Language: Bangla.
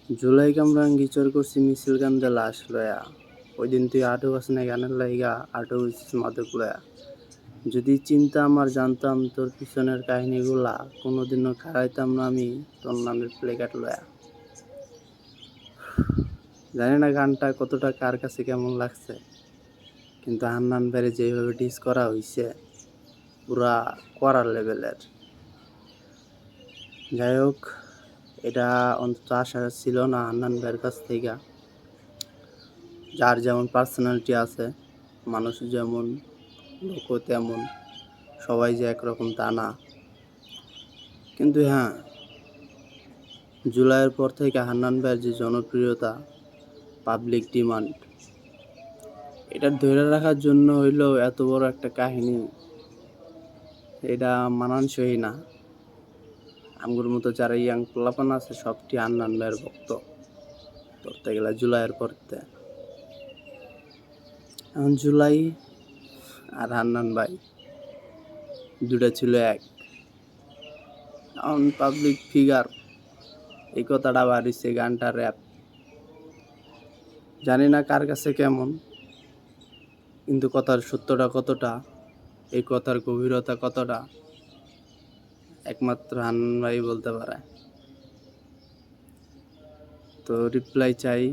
জুলাই কামরাঙ্গি চোর করছি মিছিল কান্দে লাশ লয়া। ওই দিন তুই আটু বাস নাই গানের লাইগা আটু হইছিস মাদক লয়া। যদি চিন্তা আমার জানতাম তোর পিছনের কাহিনীগুলা, কোনোদিনও খাড়াইতাম না আমি তোর নামের প্লেকার্ড লয়া। জানি না গানটা কতটা কার কাছে কেমন লাগছে, কিন্তু হান্নান ভাইরে যেভাবে ডিস করা হইছে পুরা করার লেভেলের। যাই হোক, এটা অন্তত আশা ছিল না হান্নান ভাইয়ের কাছ থেকে। যার যেমন পার্সোনালিটি আছে, মানুষ যেমন, লোকও তেমন, সবাই যে একরকম তা না। কিন্তু হ্যাঁ, জুলাইয়ের পর থেকে হান্নান ভাইয়ের যে জনপ্রিয়তা, পাবলিক ডিমান্ড, এটা ধরে রাখার জন্য হইলেও এত বড় একটা কাহিনী, এটা মানানসই না। আমগুর মতো যারা ইয়াং পোলাপান আছে সবটি হান্নান ভাইয়ের ভক্ত ধরতে গেলে জুলাইয়ের পরতে। এখন জুলাই আর হান্নান ভাই দুটা ছিল এক। এখন পাবলিক ফিগার এই কথাটা বাড়িছে, গানটা র্যাপ জানি না কার কাছে কেমন, কিন্তু কথার সত্যটা কতটা, এই কথার গভীরতা কতটা, একমাত্র হান্নান ভাই বলতে পারে। তো রিপ্লাই চাই